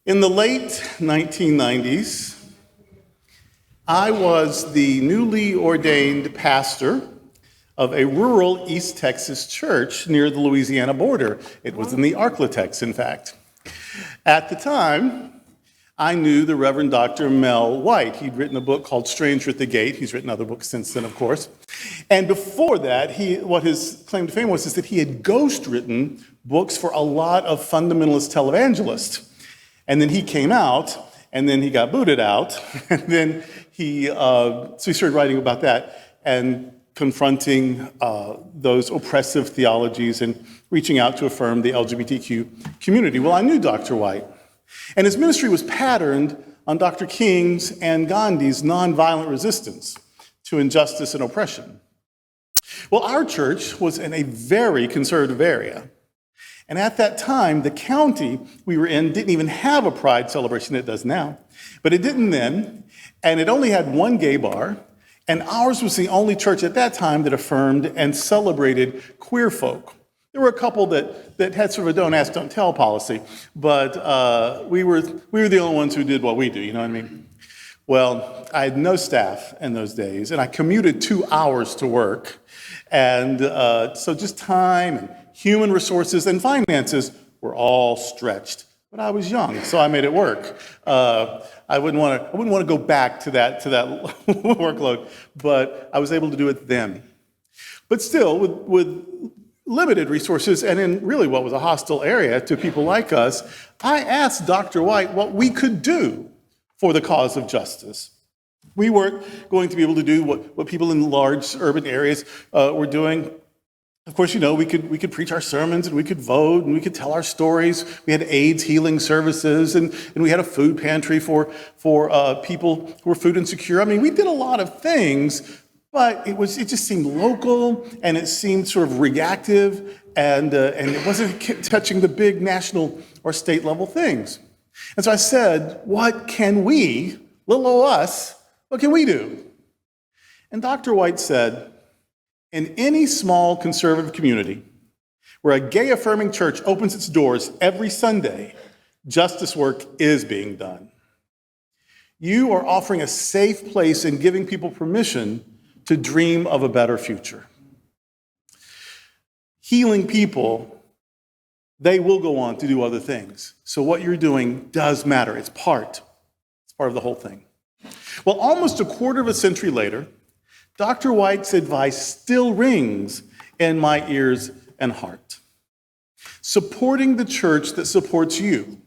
In the late 1990s, I was the newly ordained pastor of a rural East Texas church near the Louisiana border. It was in the Arklatex, in fact. At the time, I knew the Reverend Dr. Mel White. He'd written a book called Stranger at the Gate. He's written other books since then, of course. And before that, what his claim to fame was is that he had ghost-written books for a lot of fundamentalist televangelists. And then he came out, and then he got booted out, and then he started writing about that and confronting those oppressive theologies and reaching out to affirm the LGBTQ community. Well, I knew Dr. White, and his ministry was patterned on Dr. King's and Gandhi's nonviolent resistance to injustice and oppression. Well, our church was in a very conservative area. And at that time, the county we were in didn't even have a pride celebration. It does now. But it didn't then. And it only had one gay bar. And ours was the only church at that time that affirmed and celebrated queer folk. There were a couple that had sort of a don't ask, don't tell policy. But we were the only ones who did what we do, you know what I mean? Well, I had no staff in those days. And I commuted 2 hours to work. And so just time and human resources and finances were all stretched. But I was young, so I made it work. I wouldn't want to go back to that workload, but I was able to do it then. But still, with limited resources and in really what was a hostile area to people like us, I asked Dr. White what we could do for the cause of justice. We weren't going to be able to do what people in large urban areas were doing. Of course, you know, we could preach our sermons and we could vote and we could tell our stories. We had AIDS healing services and we had a food pantry for people who were food insecure. I mean, we did a lot of things, but it just seemed local and it seemed sort of reactive and it wasn't touching the big national or state level things. And so I said, what can we, little old us, what can we do? And Dr. White said, in any small conservative community where a gay-affirming church opens its doors every Sunday, justice work is being done. You are offering a safe place and giving people permission to dream of a better future. Healing people, they will go on to do other things. So what you're doing does matter. It's part of the whole thing. Well, almost a quarter of a century later, Dr. White's advice still rings in my ears and heart. Supporting the church that supports you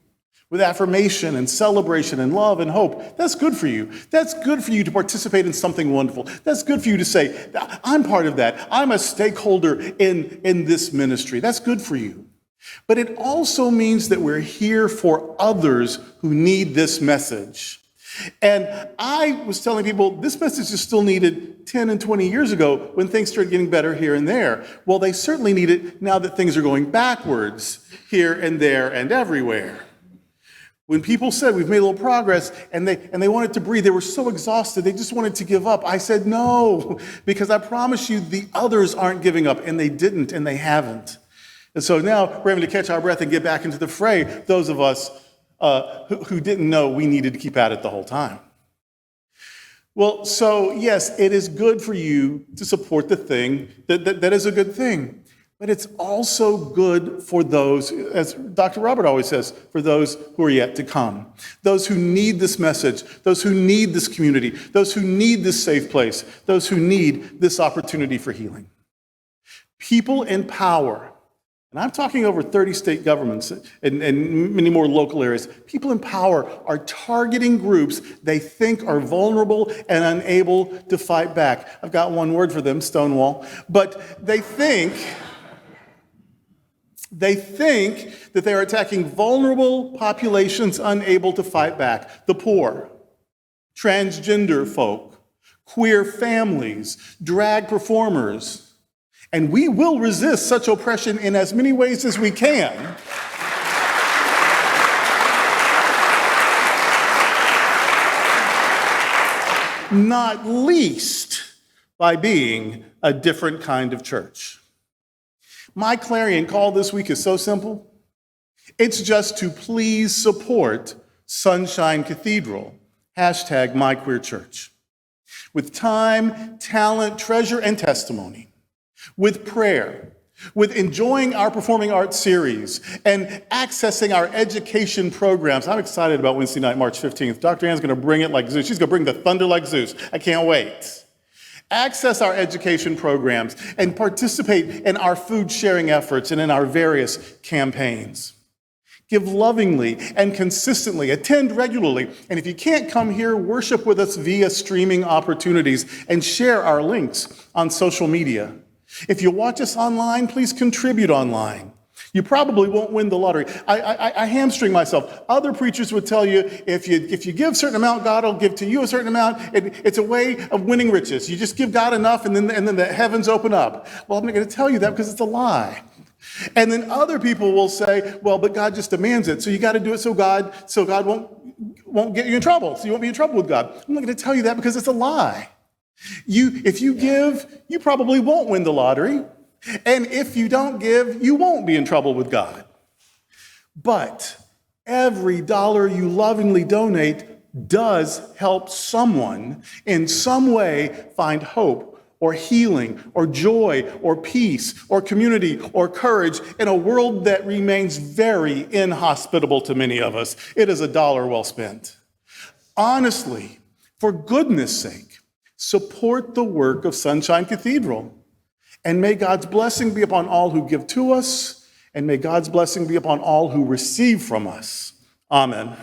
with affirmation and celebration and love and hope, that's good for you. That's good for you to participate in something wonderful. That's good for you to say, I'm part of that. I'm a stakeholder in this ministry. That's good for you. But it also means that we're here for others who need this message. And I was telling people this message is still needed 10 and 20 years ago when things started getting better here and there. Well, they certainly need it now that things are going backwards here and there and everywhere. When people said we've made a little progress and they wanted to breathe, they were so exhausted, they just wanted to give up. I said no, because I promise you the others aren't giving up, and they didn't and they haven't. And so now we're having to catch our breath and get back into the fray, those of us who didn't know we needed to keep at it the whole time. Well, so yes, it is good for you to support the thing. That is a good thing. But it's also good for those, as Dr. Robert always says, for those who are yet to come. Those who need this message, those who need this community, those who need this safe place, those who need this opportunity for healing. People in power, and I'm talking over 30 state governments and many more local areas. People in power are targeting groups they think are vulnerable and unable to fight back. I've got one word for them, Stonewall. But they think that they are attacking vulnerable populations unable to fight back. The poor, transgender folk, queer families, drag performers. And we will resist such oppression in as many ways as we can. Not least by being a different kind of church. My Clarion call this week is so simple. It's just to please support Sunshine Cathedral, #MyQueerChurch. With time, talent, treasure, and testimony, with prayer, with enjoying our performing arts series, and accessing our education programs. I'm excited about Wednesday night, March 15th. Dr. Ann's going to bring it like Zeus. She's going to bring the thunder like Zeus. I can't wait. Access our education programs and participate in our food sharing efforts and in our various campaigns. Give lovingly and consistently, attend regularly, and if you can't come here, worship with us via streaming opportunities and share our links on social media. If you watch us online, please contribute online. You probably won't win the lottery. I hamstring myself. Other preachers would tell you, if you give a certain amount, God will give to you a certain amount. It's a way of winning riches. You just give God enough, and then the heavens open up. Well, I'm not going to tell you that because it's a lie. And then other people will say, well, but God just demands it, so you got to do it so God won't get you in trouble, so you won't be in trouble with God. I'm not going to tell you that because it's a lie. If you give, you probably won't win the lottery. And if you don't give, you won't be in trouble with God. But every dollar you lovingly donate does help someone in some way find hope or healing or joy or peace or community or courage in a world that remains very inhospitable to many of us. It is a dollar well spent. Honestly, for goodness sake, support the work of Sunshine Cathedral. And may God's blessing be upon all who give to us, and may God's blessing be upon all who receive from us. Amen.